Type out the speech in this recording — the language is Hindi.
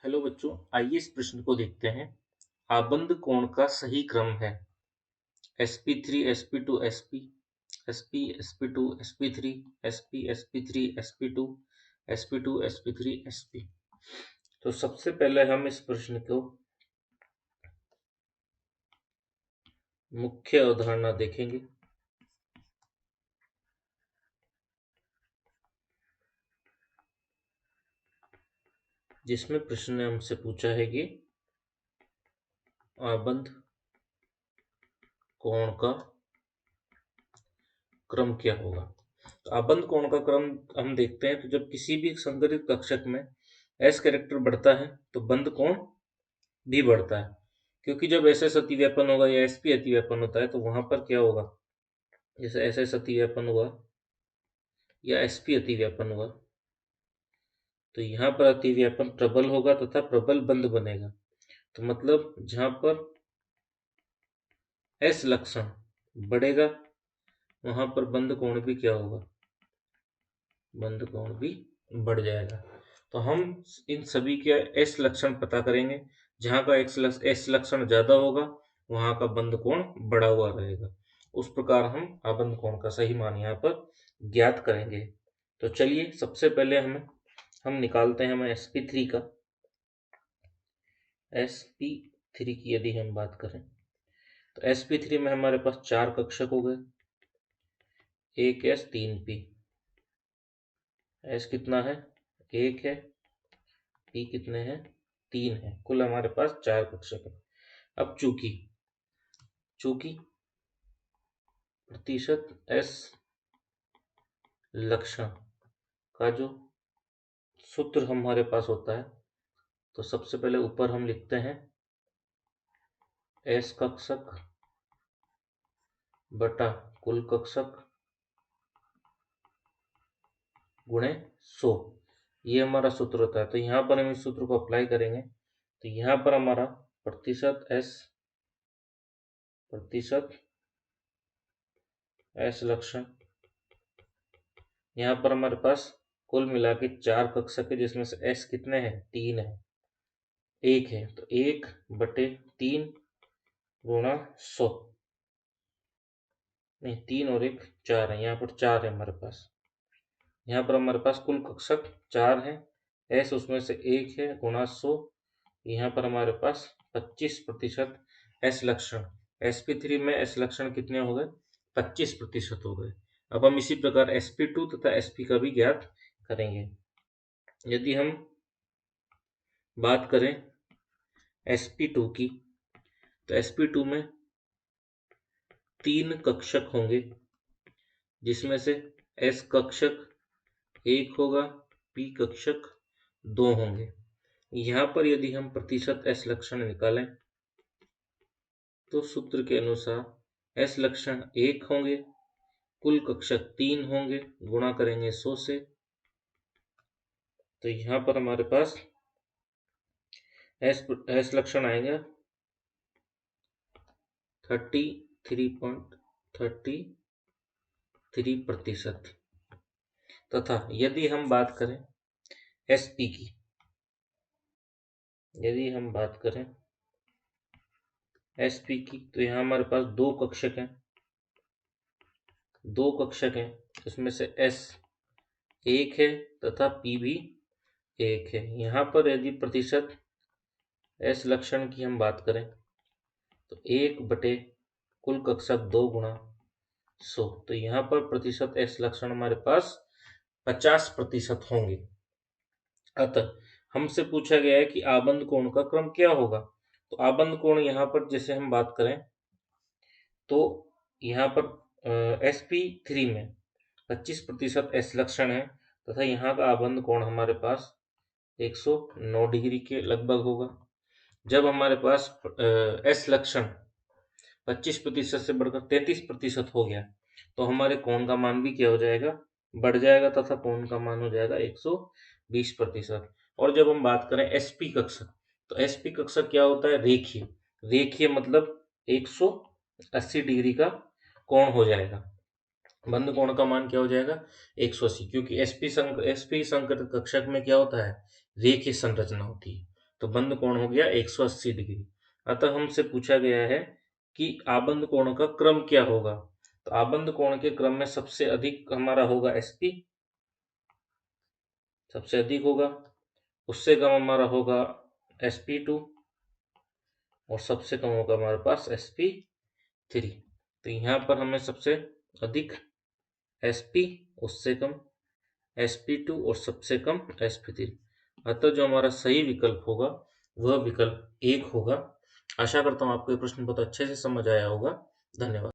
हेलो बच्चों, आइए इस प्रश्न को देखते हैं। आबंध कोण का सही क्रम है sp3 sp2 sp sp sp2 sp3 sp sp3 sp2 sp2 sp3 sp। तो सबसे पहले हम इस प्रश्न को मुख्य अवधारणा देखेंगे। जिसमें प्रश्न ने हमसे पूछा है कि आबंध कोण का क्रम क्या होगा। तो आबंध कोण का क्रम हम देखते हैं, तो जब किसी भी संकरित कक्षक में s कैरेक्टर बढ़ता है तो बंध कोण भी बढ़ता है, क्योंकि जब SS अतिव्यापन होगा या SP अतिव्यापन होता है तो वहां पर क्या होगा, जैसे SS अतिव्यापन हुआ या SP अतिव्यापन हुआ तो यहाँ पर अतिव्यापन प्रबल होगा तथा प्रबल बंध बनेगा। तो मतलब जहां पर S लक्षण बढ़ेगा वहां पर बंध कोण भी क्या होगा, बंध कोण भी बढ़ जाएगा। तो हम इन सभी के S लक्षण पता करेंगे। जहां का S लक्षण ज्यादा होगा वहां का बंध कोण बढ़ा हुआ रहेगा। उस प्रकार हम आबंध कोण का सही मान यहाँ पर ज्ञात करेंगे। तो चलिए सबसे पहले हम निकालते हैं हमें sp3 का। sp3 की यदि हम बात करें तो sp3 में हमारे पास 4 कक्षक हो गए, 1s 3p। s कितना है, 1 है, p कितने हैं, 3 है, कुल हमारे पास 4 कक्षक है। अब चूंकि प्रतिशत s लक्षण का जो सूत्र हमारे पास होता है, तो सबसे पहले ऊपर हम लिखते हैं s कक्षक बटा कुल कक्षक गुणे 100, ये हमारा सूत्र होता है। तो यहाँ पर हम इस सूत्र को अप्लाई करेंगे तो यहाँ पर हमारा प्रतिशत S लक्षण, यहाँ पर हमारे पास कुल मिला के 4 कक्षक है, जिसमें से S कितने हैं, 3 है, 1 है, तो 1/3 गुणा 100, नहीं 3 और 1 4 है, यहाँ पर 4 है हमारे पास। यहाँ पर हमारे पास कुल कक्षक 4 है, S उसमें से 1 है, गुणा 100, यहाँ पर हमारे पास 25% S लक्षण। sp3 में S लक्षण कितने हो गए, 25% हो गए। अब हम इसी प्रकार sp2 तथा sp का भी ज्ञात करेंगे। यदि हम बात करें sp2 की तो sp2 में 3 कक्षक होंगे, जिसमें से S कक्षक 1 होगा, p कक्षक 2 होंगे। यहाँ पर यदि हम प्रतिशत S लक्षण निकालें तो सूत्र के अनुसार S लक्षण 1 होंगे, कुल कक्षक 3 होंगे, गुणा करेंगे 100 से, तो यहाँ पर हमारे पास S लक्षण आएगा 33.33%। तथा यदि हम बात करें SP की, यदि हम बात करें SP की तो यहाँ हमारे पास 2 कक्षक हैं, 2 कक्षक हैं, इसमें से S 1 है तथा P भी 1 है। यहाँ पर यदि प्रतिशत S लक्षण की हम बात करें तो 1 बटे कुल कक्षक 2 गुणा 100, तो यहाँ पर प्रतिशत S लक्षण हमारे पास 50% होंगे। अतः हमसे पूछा गया है कि आबंध कोण का क्रम क्या होगा। तो आबंध कोण यहाँ पर जैसे हम बात करें तो यहाँ पर sp3 में 25% S लक्षण है तथा यहाँ का आबंध कोण हमारे पास 109 डिग्री के लगभग होगा। जब हमारे पास S लक्षण 25% से बढ़कर 33% हो गया तो हमारे कोण का मान भी क्या हो जाएगा, बढ़ जाएगा तथा कोण का मान हो जाएगा 120%। और जब हम बात करें SP कक्षक, तो SP कक्षक क्या होता है, रेखीय। रेखीय मतलब 180 डिग्री का कोण हो जाएगा, बंध कोण का मान क्या हो जाएगा 180, क्योंकि SP संकरित कक्षक में क्या होता है, रेखीय संरचना होती है। तो बंद कोण हो गया 180 डिग्री। अतः हमसे पूछा गया है कि आबंद कोण का क्रम क्या होगा। तो आबंद कोण के क्रम में सबसे अधिक हमारा होगा SP, सबसे अधिक होगा। उससे कम हमारा होगा SP2 और सबसे कम होगा हमारे पास SP3। तो यहाँ पर हमें सबसे अधिक SP, उससे कम SP2 और सबसे कम SP3। अतः जो हमारा सही विकल्प होगा वह विकल्प 1 होगा। आशा करता हूँ आपको ये प्रश्न बहुत अच्छे से समझ आया होगा। धन्यवाद।